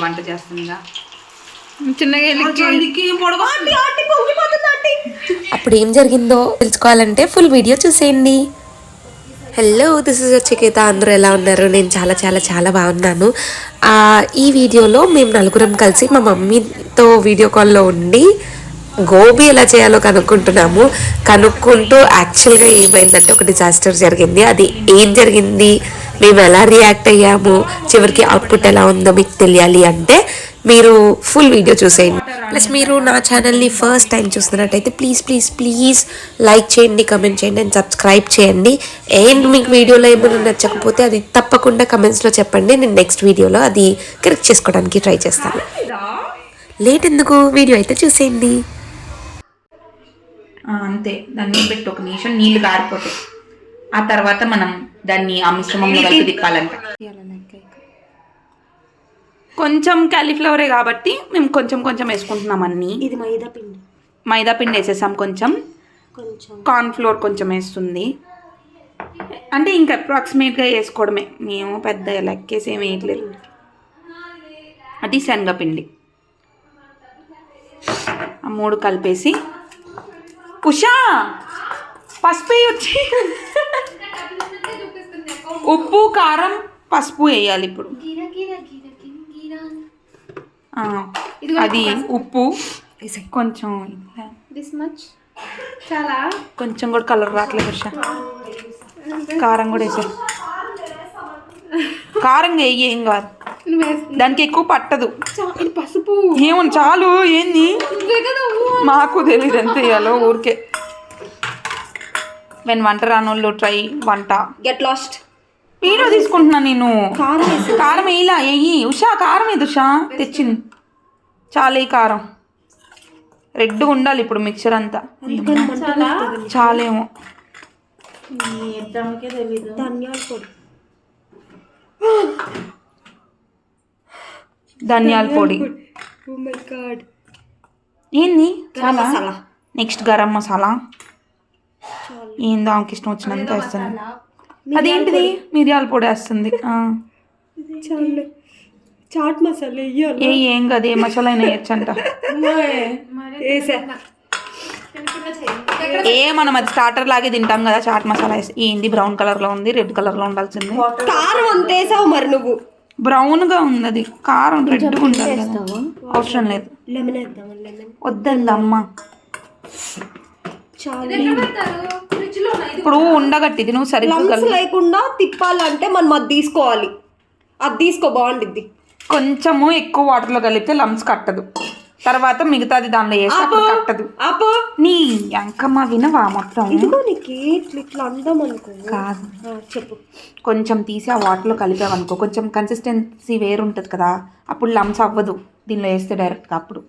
వంట చేస్తుందిగా చిన్నగా అప్పుడు ఏం జరిగిందో తెలుసుకోవాలంటే ఫుల్ వీడియో చూసేయండి. Hello, this is Chiketha. అందరూ ఎలా ఉన్నారు? నేను చాలా చాలా చాలా బాగున్నాను. ఈ వీడియోలో మేము నలుగురం కలిసి మా మమ్మీతో వీడియో కాల్లో ఉండి గోబీ ఎలా చేయాలో కనుక్కుంటూ యాక్చువల్గా ఏమైందంటే ఒక డిజాస్టర్ జరిగింది. అది ఏం జరిగింది, మేము ఎలా రియాక్ట్ అయ్యాము, చివరికి అవుట్పుట్ ఎలా ఉందో మీకు తెలియాలి అంటే మీరు ఫుల్ వీడియో చూసేయండి. ప్లస్ మీరు నా ఛానల్ని ఫస్ట్ టైం చూస్తున్నట్టయితే ప్లీజ్ ప్లీజ్ ప్లీజ్ లైక్ చేయండి, కమెంట్ చేయండి అండ్ సబ్స్క్రైబ్ చేయండి. అండ్ మీకు వీడియోలో ఏమైనా నచ్చకపోతే అది తప్పకుండా కమెంట్స్లో చెప్పండి. నేను నెక్స్ట్ వీడియోలో అది కరెక్ట్ చేసుకోవడానికి ట్రై చేస్తాను. లేట్ ఎందుకు, వీడియో అయితే చూసేయండి. అంతే, దాన్ని పెట్టి ఒక నిమిషం నీళ్లు గారిపోతాయి. ఆ తర్వాత మనం దాన్ని ఆ మిశ్రమంలో కలిపి తిప్పాలంట. కొంచెం క్యాలీఫ్లవరే కాబట్టి మేము కొంచెం కొంచెం వేసుకుంటున్నాం అన్ని. ఇది మైదా పిండి వేసేసాం, కొంచెం కార్న్ ఫ్లోర్ కొంచెం వేస్తుంది. అంటే ఇంకా అప్రాక్సిమేట్గా వేసుకోవడమే, మేము పెద్ద లెక్కేసి ఏమి వేయట్లేదు. అది శనగపిండి. ఆ మూడు కలిపేసి ఉషా పసుపు వచ్చి ఉప్పు కారం పసుపు వేయాలి ఇప్పుడు. అది ఉప్పు కొంచెం చాలా కొంచెం కూడా కలర్ రావట్లేదు ఉషా. కారం కూడా వేసా, కారం వేయి, ఏం కాదు, దానికి ఎక్కువ పట్టదు. పసుపు ఏమో చాలు. ఏంది మాకు తెలియదు ఎంత వేయాలో, ఊరికే వెన్ వంట రానోళ్ళు ట్రై వంట గెట్ లాస్ట్. వీడియో తీసుకుంటున్నా నేను. కారం వేయలా, వేయి ఉషా, కారం ఏది ఉషా తెచ్చింది. చాలా ఈ కారం రెడ్గా ఉండాలి ఇప్పుడు మిక్చర్ అంతా. చాలేమో. ధనియాల పొడి ఏంది చాలా. నెక్స్ట్ గరం మసాలా. ఏందో ఆమెకి ఇష్టం వచ్చినంత వేస్తుంది. అదేంటిది మిరియాల పొడి వేస్తుంది. చాట్ మసాలా ఏం కాదు, ఏ మసాలా అయినా వేయచ్చంట. మనం అది స్టార్టర్ లాగే తింటాం కదా, చాట్ మసాలా వేసి. ఏంది బ్రౌన్ కలర్ లో ఉంది, రెడ్ కలర్ లో ఉండాల్సింది. కారం అంతేసావు మరి నువ్వు. బ్రౌన్ గా ఉంది అది, కారం రెడ్ ఉండాలి కదా. అవసరం లేదు, వద్దందమ్మా. ఇప్పుడు ఉండగట్టిది, నువ్వు సరిగ్గా లేకుండా తిప్పాలంటే మనం అది తీసుకోవాలి. అది తీసుకో, బాగుండిద్ది. కొంచెము ఎక్కువ వాటర్లో కలిపితే లమ్స్ కట్టదు. తర్వాత మిగతాది దానిలో వేసి అప్పుడు కట్టదు. నీ అంకమ్మ వినవా మొత్తం. ఇట్లా అందం అనుకో. కాదు, చెప్పు. కొంచెం తీసి ఆ వాటర్లో కలిపావనుకో, కొంచెం కన్సిస్టెన్సీ వేరు ఉంటుంది కదా, అప్పుడు లమ్స్ అవ్వదు దీనిలో వేస్తే డైరెక్ట్గా. అప్పుడు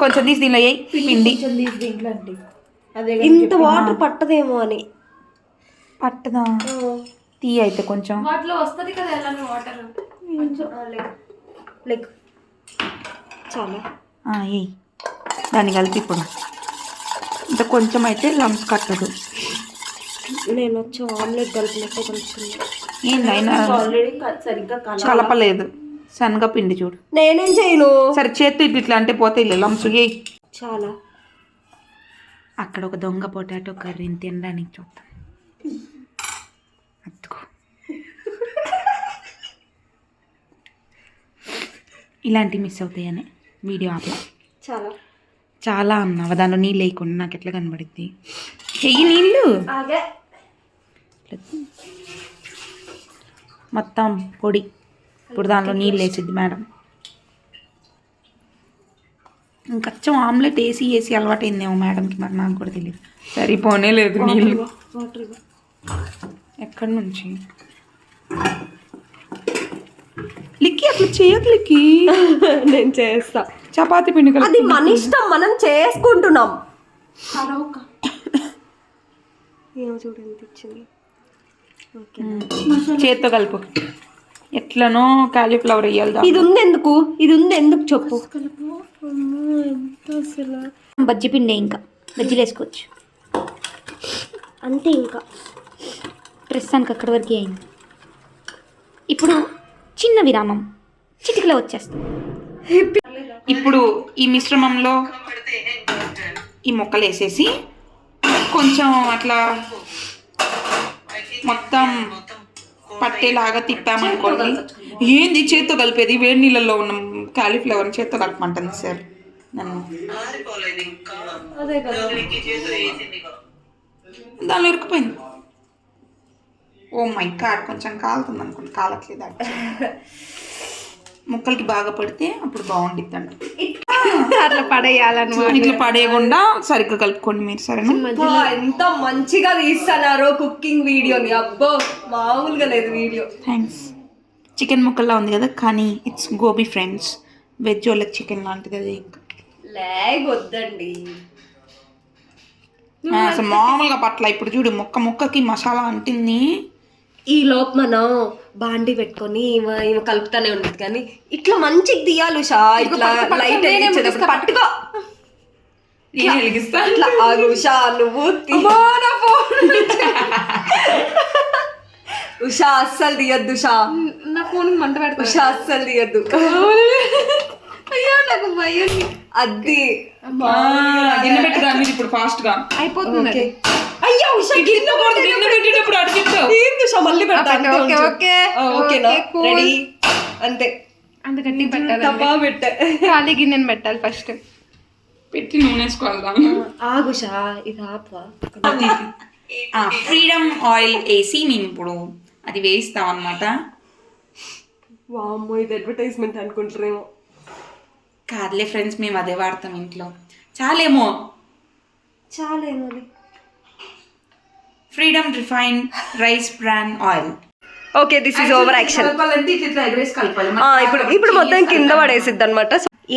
కొంచెం తీసి దీనిలో వేయి పిండి. ఇంత వాటర్ పట్టదేమో అని. పట్టదా? టీ అయితే కొంచెం వస్తుంది కదా వాటర్. లైక్ చాలా ఏ దాన్ని కలిపి ఇప్పుడు ఇంత కొంచెం అయితే లమ్స్ కట్టదు. నేను వచ్చి ఆమ్లెట్ కలిపినట్టే కలుపుతున్నా. ఏందైనా కలపలేదు. శనగపిండి చూడు. నేనేం చేయను. సరే చేత్తో ఇట్లా అంటే పోతే లమ్స్. ఏ చాలా. అక్కడ ఒక దొంగ పొటాటో కర్రీని తినడానికి చూద్దాం. అత్తుకో, ఇలాంటివి మిస్ అవుతాయని వీడియో ఆపలా. చాలా చాలా అన్నావు, దానిలో నీళ్ళు వేయకుండా నాకు ఎట్లా కనబడిద్ది. చెయ్యి నీళ్ళు మొత్తం పొడి. ఇప్పుడు దానిలో నీళ్ళు వేసిద్ది మేడం. ఇంకొంచెం ఆమ్లెట్ వేసి అలవాటైందేమో మేడంకి, మరి నాకు కూడా తెలియదు. సరిపోనే లేదు నీళ్ళు. ఎక్కడి నుంచి లిక్కి అట్లా చేయదు. లిక్కి నేను చేస్తా. చపాతీ పిండి కలిపి. అది మన ఇష్టం, మనం చేసుకుంటున్నాం. చేత్తో కలుపు. ఎట్లనో కాలీఫ్లవర్ వేయాలి. ఇది ఉంది ఎందుకు చెప్పు. బజ్జి పిండి, ఇంకా బజ్జీలు వేసుకోవచ్చు అంతే. ఇంకా ప్రస్తుతానికి అక్కడి వరకు అయింది. ఇప్పుడు చిన్న విరామం. చిటికలో వచ్చేస్తుంది. ఇప్పుడు ఈ మిశ్రమంలో ఈ ముక్కలు వేసేసి కొంచెం అట్లా మొత్తం పట్టేలాగా తిప్పామనుకోండి. ఏంది చేత్తో కలిపేది? వేడి నీళ్ళల్లో ఉన్న కాలీఫ్లవర్ని చేత్తో కలపమంటుంది సార్ నన్ను. దానిలో ఇరుక్కుపోయింది. ఓ మై గాడ్, కొంచెం కాలుతుంది అనుకోండి. కాలట్లేదు. ముక్కలకి బాగా పడితే అప్పుడు బాగుండిద్ది అంట. అట్లా పడేయాలన్నమాట. ఇట్లా పడేయకుండా సరిగ్గా కలుపుకోండి మీరు, సరేనా? ఎంత మంచిగా తీస్తున్నారో కుకింగ్ వీడియోని. అబ్బో మామూలుగా లేదు వీడియో. థ్యాంక్స్. చికెన్ ముక్కల్లా ఉంది కదా, కానీ ఇట్స్ గోబీ ఫ్రెండ్స్. వెజ్ వాళ్ళకి చికెన్ లాంటిది అది. ఇంకా లేగొద్దండి అసలు మామూలుగా పట్ల. ఇప్పుడు చూడు ముక్కకి మసాలా అంటింది. ఈ లోపు మనం బాండి పెట్టుకొని ఈమె కలుపుతానే ఉంటుంది. కానీ ఇట్లా మంచిగా తీయాలి ఉషా. ఇట్లా లైట్ వెలిగించేటప్పుడు పట్టుకో. ఇట్లా ఆగు ఉషా, నువ్వు ఉషా అస్సలు తీయద్దు. ఉషా నా ఫోన్ మంట పెడతా. ఉషా అస్సలు తీయద్దు. అయ్యో నాకు భయం. అది గిన్నె పెట్టురా మీరు ఇప్పుడు ఫాస్ట్ గా అయిపోతుంది. అయ్యో ఉషా గిన్నె పెట్టేటప్పుడు అడిగిస్తావు. ఏంది ఉషా మళ్ళీ పెడతా. ఓకేనా? రెడీ అంతే. అంత గట్టి పెట్టాలి. తప్పా పెట్టే ఖాళీ గిన్నెని పెట్టాలి ఫస్ట్. పెట్టి నూనె వేసుకోవాలి. ఆగుషా ఇది ఆపా. ఫ్రీడమ్ ఆయిల్ వేసి మేము ఇప్పుడు అది వేస్తాం అన్నమాట. వామ్మో, ఇది అడ్వర్టైజ్మెంట్ అనుకుంటారేమో. కాదులే ఫ్రెండ్స్, మేము అదే వాడతాం ఇంట్లో. చాలేమో. Freedom refined rice bran oil. Okay, this is over action. ఇప్పుడు మొత్తం కింద పడేసిద్ది అనమాట.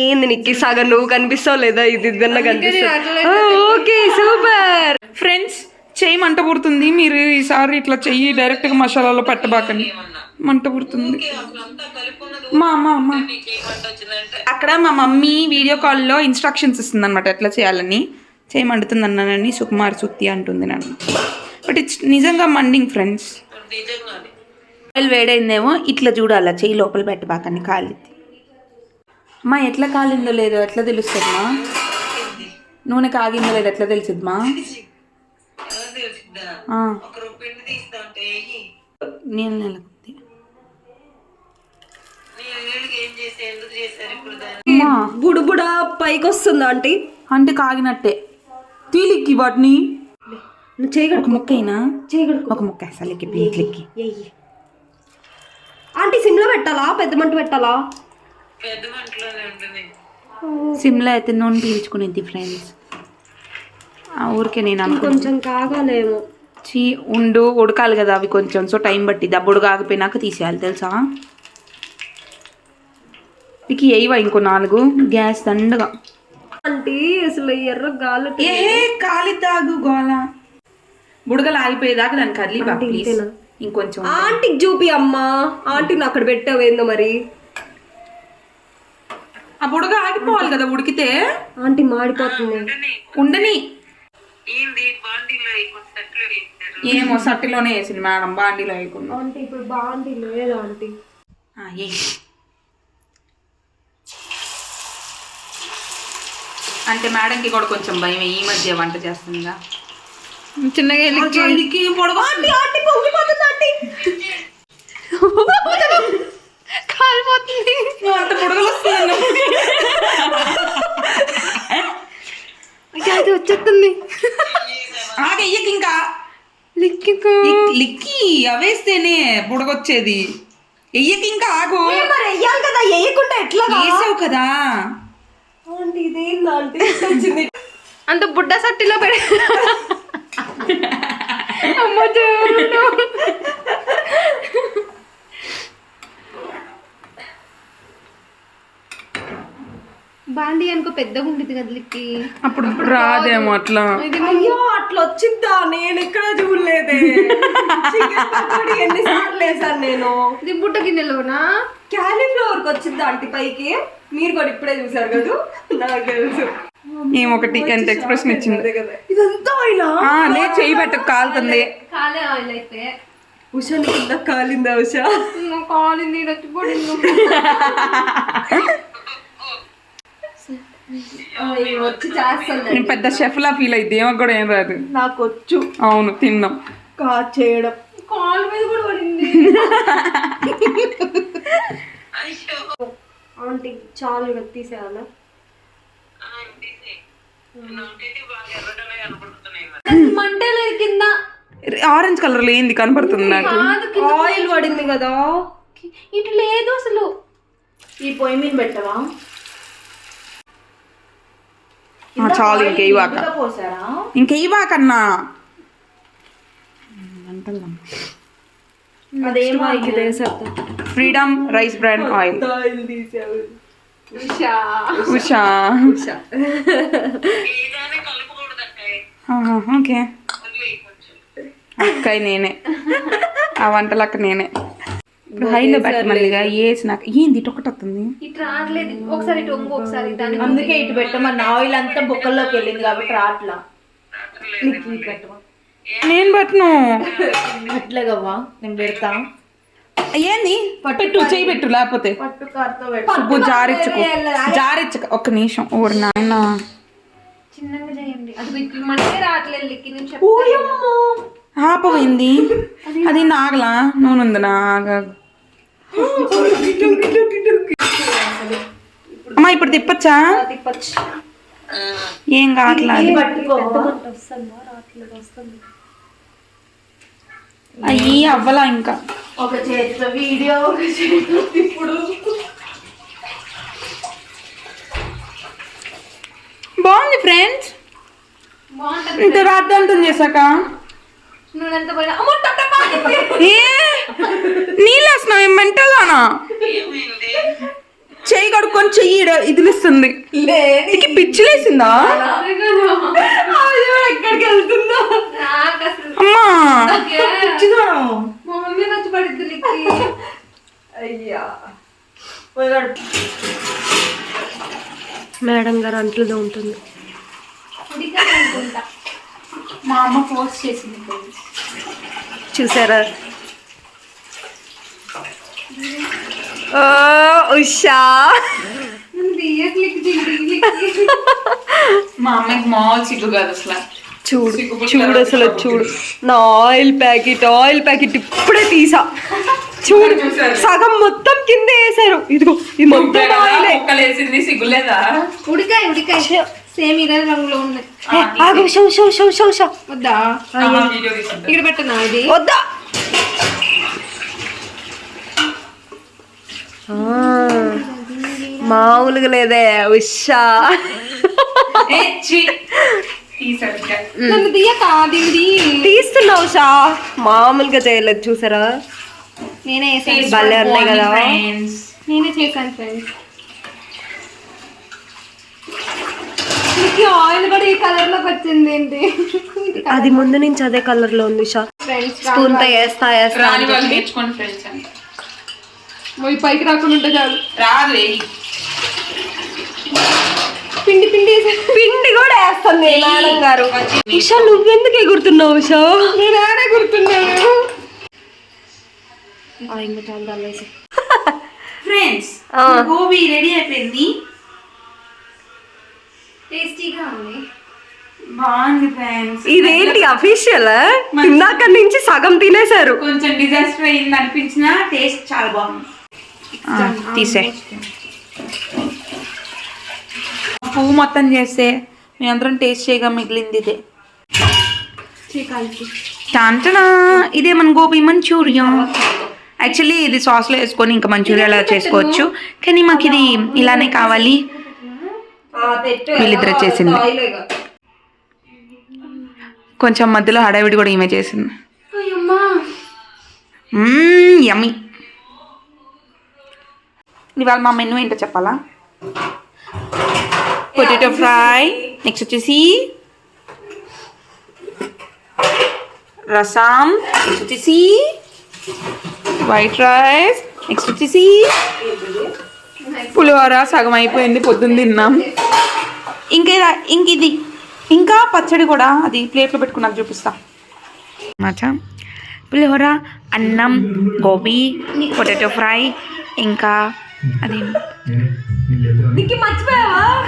ఏంది నీకు సగం నువ్వు కనిపిస్తావు లేదా? ఇది ఇదన్నా కనిపిస్తావు. Okay super. ఫ్రెండ్స్, చెయ్యి మంట పుడుతుంది. మీరు ఈసారి ఇట్లా చెయ్యి డైరెక్ట్గా మసాలాలో పెట్టబాకండి, మంట పుడుతుంది. అక్కడ మా మమ్మీ వీడియో కాల్లో ఇన్స్ట్రక్షన్స్ ఇస్తుంది అనమాట ఎట్లా చేయాలని. చేయి మండుతుంది అన్నానని సుకుమార్ సుత్తి అంటుంది నన్ను. బట్ ఇట్స్ నిజంగా మండింగ్ ఫ్రెండ్స్. ఆయిల్ వేడైందేమో. ఇట్లా చూడాలా, చెయ్యి లోపల పెట్టబాకండి, కాలిద్ది. అమ్మా ఎట్లా కాలిందో లేదో ఎట్లా తెలుస్తుంది మా? నూనె కాగిందో లేదో ఎట్లా తెలుస్తుంది మా? నేను నెలకొద్ది బుడుబుడా పైకి వస్తుందా ఆంటీ? అంటే కాగినట్టే తీలిక్కి వాటిని. ఒక ముక్క అయినా ఒక ముక్క అసలుకి ప్లేట్లకి. ఆంటీ సిమ్లో పెట్టాలా పెద్ద మంట పెట్టాలా? సిమ్లో అయితే నూనె పీల్చుకునేది ఫ్రెండ్స్. ఆ ఊరికే నేను కొంచెం కాగాలేమో. ఉడకాలి కదా అవి కొంచెం. సో టైం బట్టి దబ్బుడు కాకపోయినాక తీసేయాలి తెలుసా. మీకు వేయవా ఇంకో 4 గ్యాస్ దండగా. ఆంటీ అసలు ఎర్ర గాలి కాలిద్దాగు గోల. బుడగలు ఆగిపోయేదాకా దాన్ని కదిలి ప్లీజ్. ఇంకొంచెం ఆంటీకి చూపి అమ్మా. ఆంటీని అక్కడ పెట్టావేందో మరి. ఆ బుడగ ఆగిపోవాలి కదా ఉడికితే. ఆంటీ మాడిపోతుంది. ఉండని. ఏమో సట్టిలోనే వేసింది మేడం, బాండీలో వేయకుండా. ఆంటీ ఇప్పుడు బాండీ లేదు ఆంటీ. అంటే మేడంకి కూడా కొంచెం భయం, ఈ మధ్య వంట చేస్తుందిగా. చిన్నగా కాలిపోతుంది. అంత పొడగలు వస్తుంది. అది వచ్చేస్తుంది. ఆగయ్యకి ఇంకా లిక్కి అవేస్తేనే బుడగొచ్చేది. ఎయ్యకి ఇంకా ఆగు. వెయ్యాలి కదా, వేయకుండా ఎట్లా వేసావు కదా. అంత బుడ్డ సట్టిలో పెడ. బాండి అనుకో పెద్దగా ఉండేది కదా లిక్కి. అప్పుడు రాదేమో అట్లా. అయ్యో అట్లా వచ్చిద్దా? నేను ఎక్కడ చూడలేదే. ఎన్నిసార్లు వేసాను నేను. ఇది బుట్ట గిన్నెలోనా క్యాలీఫ్లవర్కి వచ్చిద్దా ఆంటీ పైకి? మీరు కూడా ఇప్పుడే చూసారు కదా, నాకు తెలుసు. ఏమొకటి ఎంత ఎక్స్ప్రెషన్ ఇచ్చింది. ఇదంతా లేదు చెయ్యి పెట్టకు కాలుతుంది. కాలే ఆయిల్ అయితే ఉషా కింద కాలిందా ఉషా? కాలింది రచ్చిపోయింది. వచ్చి చేస్తాను. నేను పెద్ద షెఫ్ లా ఫీల్ అయితే ఏమో కూడా ఏం రాదు. నాకు వచ్చు అవును తిన్నాం చేయడం. కాలు మీద కూడా పడింది. ఆంటీ చాలు తీసేయాలా? మంటలు కింద ఆరెంజ్ కలర్ లో ఏంది కనపడుతుంది నాకు. ఆయిల్ పడింది కదా. ఇటు లేదు అసలు. ఈ పొయ్యి మీద పెట్టవా? చాలు ఇంకేవాక పోసారా? ఇంకేవాకన్నా అదేమో freedom rice brand oil. Usha okay అక్క నేనే ఆ వంటలక్క నేనే. ఇప్పుడు హైలో పెట్టమల్లిగా వేసి నాకు ఏంది ఇటు ఒకటి వస్తుంది. ఇటు రావట్లేదు. ఒకసారి ఇటు ఒంగు, ఒకసారి దాన్ని. అందుకే ఇటు పెట్టమన్న ఆయిల్ అంతా బొక్కల్లోకి వెళ్ళింది కాబట్టి రాట్లా. నేను పెట్టను అట్లాగవ్వా నేను పెడతా. ఏంది పెట్టు చేయి పెట్టు లేకపోతే పట్టు కార్తో సుబ్బు జారిచ్చుకో ఒక్క నిమిషం. ఓరి నాయన చిన్నగా చేయండి. అది ఇట్లా మంటే రావట్లేదు. లిక్కి నుంచి ఆపమైంది అది నాగలా నూనె ఉంది నాగా. అమ్మా ఇప్పుడు తిప్పచ్చా? ఏం కావట్లా అయ్యి అవ్వలా ఇంకా. ఒక చేతితో వీడియో, ఒక చేతితో ఇప్పుడు. బాగుంది ఫ్రెండ్స్. బాగుంటది. ఇంత రాద్దాంతం చేశాక నూనె ఎంత పోయినా అమ్మో టట్టపాకింది. నీళ్ళు వేస్తున్నావు ఏం మెంటల్గానా? చెయ్యి కడుక్కొని చెయ్యి ఇదిలిస్తుంది. నీకు పిచ్చిలేసిందా? ఎక్కడికి వెళ్తుందో నాకు అసలు అమ్మా మా మమ్మీ వచ్చి పడిద్ది లిక్కి. అయ్యా మేడం గారు అంట్లు దోముతుంది. ఉడికాలి అనుకుంటా. మా అమ్మ ఫోర్స్ చేసింది. చూసారా? ఉషా మా అమ్మకి మామూలు సిగ్గు కాదు అసలు. చూడు అసలు చూడు నా ఆయిల్ ప్యాకెట్ ఇప్పుడే తీసా. చూడు సగం మొత్తం కింద వేసారు. ఇదిగో ఈ మొత్తం ఆయిలే. వేసింది సిగ్గులేదా? ఉడికాయ సేమ్ ఇదే రంగులో ఉన్నాయి. వద్దా ఇక్కడ పెట్టనా? ఇది వద్దా మామూలుగా లేదే ఉషా. నన్ను తీయక దీనిది తీస్తున్నా ఉషా. మామూలుగా చేయలేదు చూసారా? నేనే చేశాను. భలే ఉన్నాయి కదా. నేనే చేశాను ఫ్రెండ్స్. ఆయిల్ కూడా ఈ కలర్ లోకి వచ్చింది ఏంటి? అది ముందు నుంచి అదే కలర్ లో ఉంది ఉషా. స్పూన్ తో వేస్తా నేర్చుకోండి ఫ్రెండ్స్ అని. పైకి రాకుండా ఉంటే చాలు. రాదు పిండి పిండి కూడా వేస్తాను మేడం గారు. ఉషా నువ్వెందుకు ఎగురుతున్నావు ఉషా? నేను ఆడే గుర్తున్నాను. ఫ్రెండ్స్ గోబీ రెడీ అయిపోయింది. టేస్టీగా ఉంది. బాగుంది ఫ్రెండ్స్. ఇదేంటి అఫీషియల్? ఇందాక నుంచి సగం తినేశారు. కొంచెం డిజాస్టర్ అయింది అనిపించిన టేస్ట్ చాలా బాగుంది. తీసే పువ్వు మొత్తం చేస్తే మీ అందరం టేస్ట్ చేయగా మిగిలింది ఇదే. చాంటనా ఇదే మన గోబీ మంచూరియా. యాక్చువల్లీ ఇది సాస్లో వేసుకొని ఇంకా మంచూరియా అలా చేసుకోవచ్చు, కానీ మాకు ఇది ఇలానే కావాలి. వీళ్ళిద్దరు చేసింది. కొంచెం మధ్యలో హడావిడి కూడా ఈమె చేసింది. యమ్మీ. ఇవాళ మా మెనూ ఏంటో చెప్పాలా? పొటాటో ఫ్రై, నెక్స్ట్ వచ్చేసి రసం, నెక్స్ట్ వచ్చేసి వైట్ రైస్, నెక్స్ట్ వచ్చేసి పులిహోర సగం అయిపోయింది, పొద్దున్న తిన్నాం. ఇంకిది ఇంకా పచ్చడి కూడా, అది ప్లేట్లో పెట్టుకున్నాక చూపిస్తా. మచ్చా పులిహోర, అన్నం, గోబీ, పొటాటో ఫ్రై, ఇంకా అదేం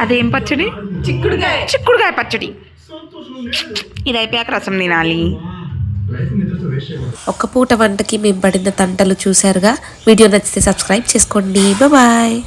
అదేం పచ్చడి, చిక్కుడుకాయ పచ్చడి. ఇది అయిపోయాక రసం తినాలి. ఒక్క పూట వంటకి మేము పడిన తంటలు చూసారుగా. వీడియో నచ్చితే సబ్స్క్రైబ్ చేసుకోండి. బాయ్.